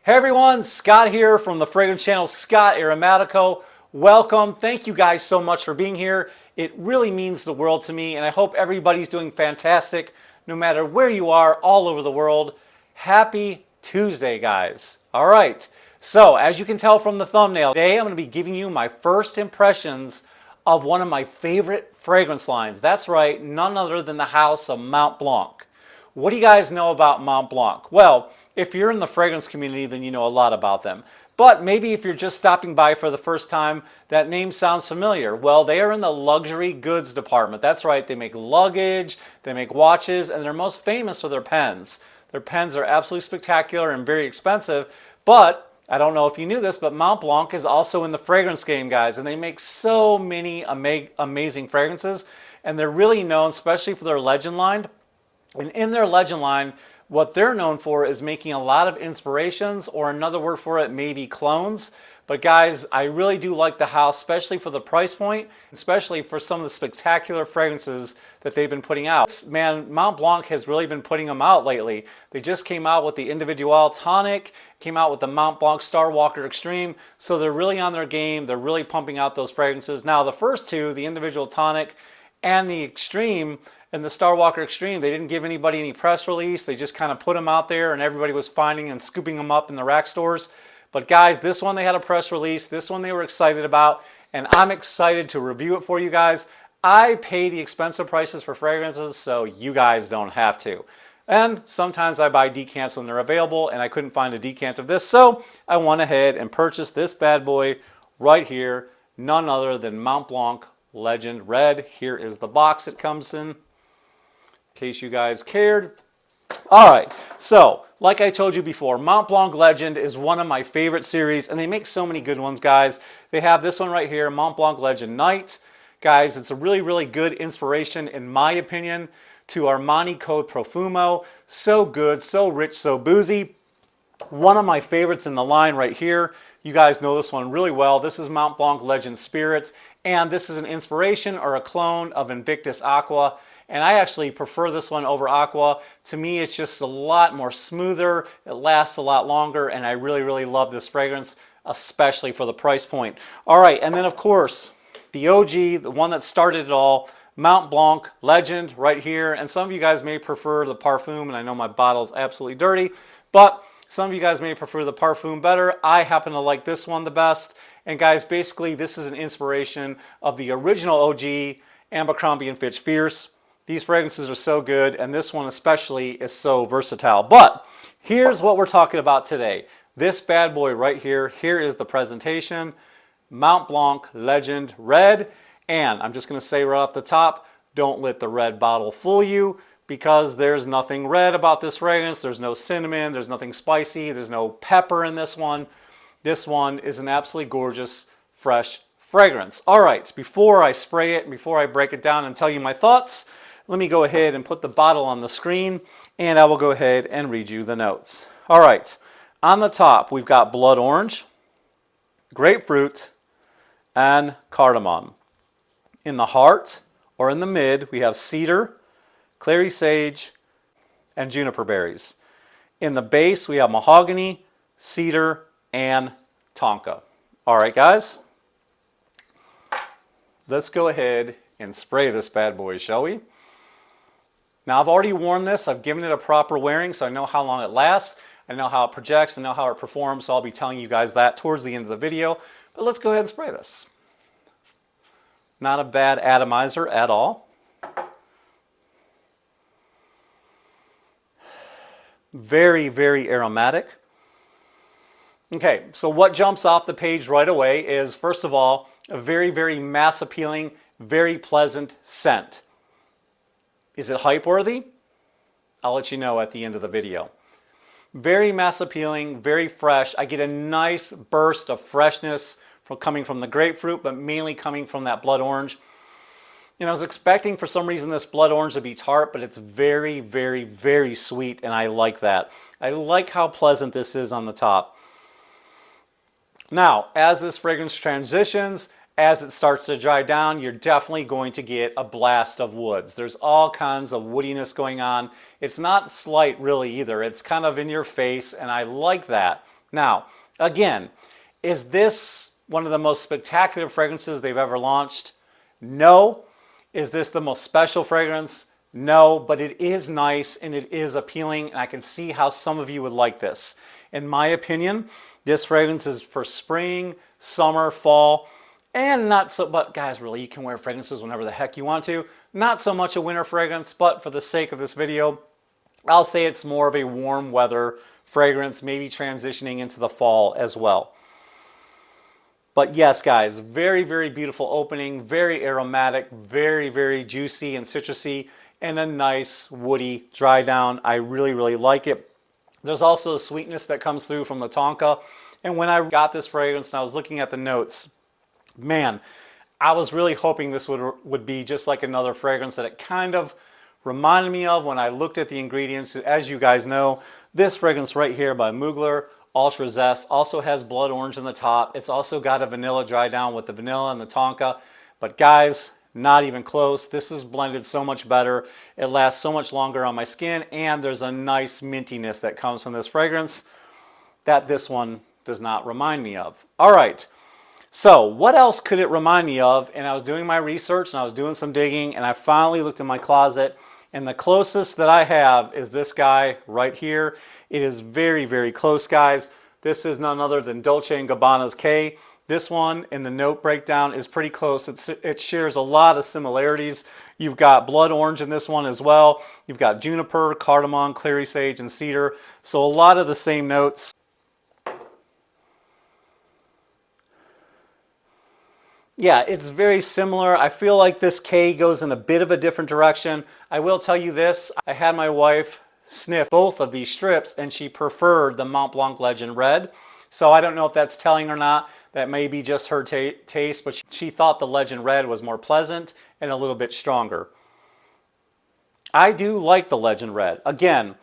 Hey everyone, Scott here from the fragrance channel, Scott Aromatico. Welcome. Thank you guys so much for being here. It really means the world to me, and I hope everybody's doing fantastic no matter where you are all over the world. Happy Tuesday, guys. All right. So, as you can tell from the thumbnail, today I'm going to be giving you my first impressions of one of my favorite fragrance lines. That's right, none other than the house of Mont Blanc. What do you guys know about Mont Blanc? Well, if you're in the fragrance community, then you know a lot about them. But maybe if you're just stopping by for the first time, that name sounds familiar. Well, they are in the luxury goods department. That's right, they make luggage, they make watches, and they're most famous for their pens. Their pens are absolutely spectacular and very expensive, but I don't know if you knew this, but Mont Blanc is also in the fragrance game, guys, and they make so many amazing fragrances, and they're really known, especially for their Legend line. And in their Legend line, what they're known for is making a lot of inspirations, or another word for it may be clones. But guys, I really do like the house, especially for the price point, especially for some of the spectacular fragrances that they've been putting out. Man, Mont Blanc has really been putting them out lately. They just came out with the Individual Tonic, came out with the Mont Blanc Starwalker Extreme, so they're really on their game. They're really pumping out those fragrances. Now, the first two, the Individual Tonic and the Extreme, and the Starwalker Extreme, they didn't give anybody any press release. They just kind of put them out there and everybody was finding and scooping them up in the rack stores. But guys, this one they had a press release. This one they were excited about, and I'm excited to review it for you guys. I pay the expensive prices for fragrances, so you guys don't have to. And sometimes I buy decants when they're available, and I couldn't find a decant of this, so I went ahead and purchased this bad boy right here, none other than Mont Blanc Legend Red. Here is the box it comes in case you guys cared. All right, so like I told you before, Mont Blanc Legend is one of my favorite series, and they make so many good ones, guys. They have this one right here, Mont Blanc Legend Night. Guys, it's a really, really good inspiration, in my opinion, to Armani Code Profumo. So good, so rich, so boozy. One of my favorites in the line right here. You guys know this one really well. This is Mont Blanc Legend Spirits, and this is an inspiration or a clone of Invictus Aqua. And I actually prefer this one over Aqua. To me, it's just a lot more smoother. It lasts a lot longer, and I really, really love this fragrance, especially for the price point. All right, and then of course, the OG, the one that started it all, Mont Blanc Legend right here. And some of you guys may prefer the Perfume, and I know my bottle's absolutely dirty, but some of you guys may prefer the Perfume better. I happen to like this one the best. And guys, basically, this is an inspiration of the original OG, Abercrombie & Fitch Fierce. These fragrances are so good, and this one especially is so versatile. But here's what we're talking about today. This bad boy right here. Here is the presentation. Mont Blanc Legend Red. And I'm just going to say right off the top, don't let the red bottle fool you, because there's nothing red about this fragrance. There's no cinnamon. There's nothing spicy. There's no pepper in this one. This one is an absolutely gorgeous, fresh fragrance. All right, before I spray it, and before I break it down and tell you my thoughts, let me go ahead and put the bottle on the screen, and I will go ahead and read you the notes. All right, on the top, we've got blood orange, grapefruit, and cardamom. In the heart, or in the mid, we have cedar, clary sage, and juniper berries. In the base, we have mahogany, cedar, and tonka. All right, guys, let's go ahead and spray this bad boy, shall we? Now, I've already worn this. I've given it a proper wearing, so I know how long it lasts. I know how it projects. I know how it performs, so I'll be telling you guys that towards the end of the video. But let's go ahead and spray this. Not a bad atomizer at all. Very, very aromatic. Okay, so what jumps off the page right away is, first of all, a very, very mass-appealing, very pleasant scent. Is it hype-worthy? I'll let you know at the end of the video. Very mass-appealing, very fresh. I get a nice burst of freshness coming from the grapefruit, but mainly coming from that blood orange. You know, I was expecting for some reason this blood orange to be tart, but it's very, very, very sweet, and I like that. I like how pleasant this is on the top. Now, as this fragrance transitions, as it starts to dry down, you're definitely going to get a blast of woods. There's all kinds of woodiness going on. It's not slight really either. It's kind of in your face, and I like that. Now, again, is this one of the most spectacular fragrances they've ever launched? No. Is this the most special fragrance? No, but it is nice and it is appealing, and I can see how some of you would like this. In my opinion, this fragrance is for spring, summer, fall, and not so, but guys, really, you can wear fragrances whenever the heck you want to. Not so much a winter fragrance, but for the sake of this video, I'll say it's more of a warm weather fragrance, maybe transitioning into the fall as well. But yes, guys, very, very beautiful opening, very aromatic, very, very juicy and citrusy, and a nice woody dry down. I really, really like it. There's also a sweetness that comes through from the tonka. And when I got this fragrance and I was looking at the notes, man, I was really hoping this would be just like another fragrance that it kind of reminded me of when I looked at the ingredients. As you guys know, this fragrance right here by Mugler Ultra Zest also has blood orange in the top. It's also got a vanilla dry down with the vanilla and the tonka. But guys, not even close. This is blended so much better. It lasts so much longer on my skin, and there's a nice mintiness that comes from this fragrance that this one does not remind me of. All right. So what else could it remind me of? And I was doing my research and I was doing some digging, and I finally looked in my closet, and the closest that I have is this guy right here. It is very, very close, guys. This is none other than Dolce&Gabbana's K. This one in the note breakdown is pretty close. It shares a lot of similarities. You've got blood orange in this one as well. You've got juniper, cardamom, clary sage, and cedar. So a lot of the same notes. Yeah, it's very similar. I feel like this K goes in a bit of a different direction. I will tell you this, I had my wife sniff both of these strips and she preferred the Mont Blanc Legend Red. So I don't know if that's telling or not. That may be just her taste, but she thought the Legend Red was more pleasant and a little bit stronger. I do like the Legend Red. Again,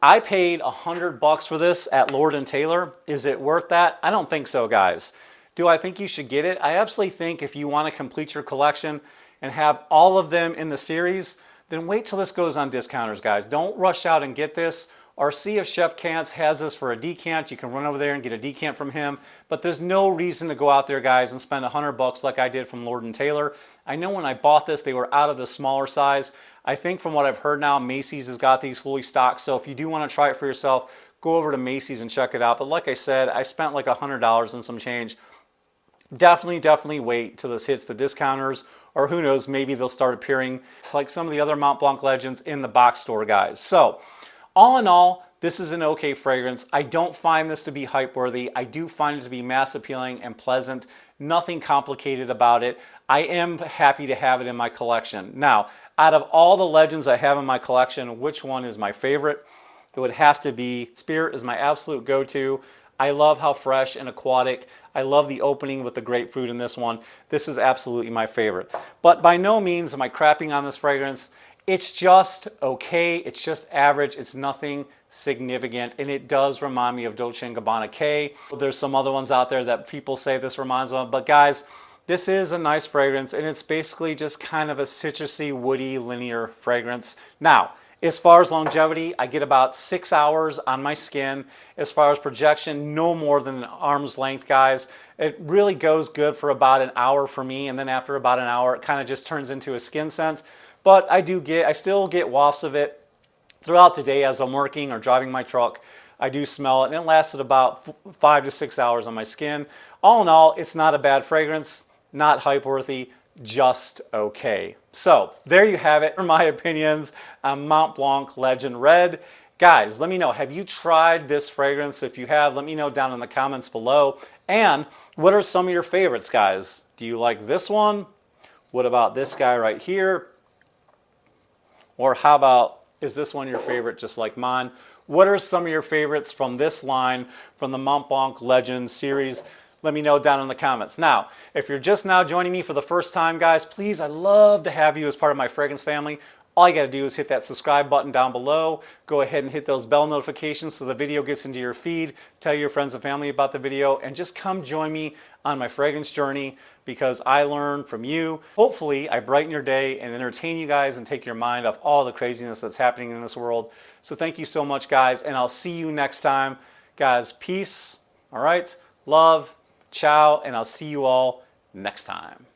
I paid $100 for this at Lord & Taylor. Is it worth that? I don't think so, guys. Do I think you should get it? I absolutely think if you want to complete your collection and have all of them in the series, then wait till this goes on discounters, guys. Don't rush out and get this, or see if Chef Kantz has this for a decant. You can run over there and get a decant from him, but there's no reason to go out there, guys, and spend $100 like I did from Lord & Taylor. I know when I bought this, they were out of the smaller size. I think from what I've heard now, Macy's has got these fully stocked, so if you do want to try it for yourself, go over to Macy's and check it out. But like I said, I spent like $100 and some change. Definitely wait till this hits the discounters, or who knows, maybe they'll start appearing like some of the other Mont Blanc Legends in the box store, guys. So all in all, this is an okay fragrance. I don't find this to be hype worthy. I do find it to be mass appealing and pleasant. Nothing complicated about it. I am happy to have it in my collection. Now, out of all the Legends I have in my collection, which one is my favorite? It would have to be Spirit is my absolute go-to. I love how fresh and aquatic. I love the opening with the grapefruit in this one. This is absolutely my favorite. But by no means am I crapping on this fragrance. It's just okay. It's just average. It's nothing significant. And it does remind me of Dolce & Gabbana K. There's some other ones out there that people say this reminds them of. But guys, this is a nice fragrance. And it's basically just kind of a citrusy, woody, linear fragrance. Now, as far as longevity, I get about 6 hours on my skin. As far as projection, no more than an arm's length, guys. It really goes good for about an hour for me, and then after about an hour, it kind of just turns into a skin scent. But I still get wafts of it throughout the day as I'm working or driving my truck. I do smell it, and it lasted about 5 to 6 hours on my skin. All in all, it's not a bad fragrance, not hype worthy, just okay. So there you have it, my opinions on Mont Blanc Legend Red. Guys, let me know, have you tried this fragrance? If you have, let me know down in the comments below. And what are some of your favorites, guys? Do you like this one? What about this guy right here? Or how about, is this one your favorite just like mine? What are some of your favorites from this line, from the Mont Blanc Legend series? Let me know down in the comments. Now, if you're just now joining me for the first time, guys, please, I'd love to have you as part of my fragrance family. All you got to do is hit that subscribe button down below. Go ahead and hit those bell notifications so the video gets into your feed. Tell your friends and family about the video, and just come join me on my fragrance journey, because I learn from you. Hopefully, I brighten your day and entertain you guys and take your mind off all the craziness that's happening in this world. So thank you so much, guys, and I'll see you next time. Guys, peace All right, love, ciao, and I'll see you all next time.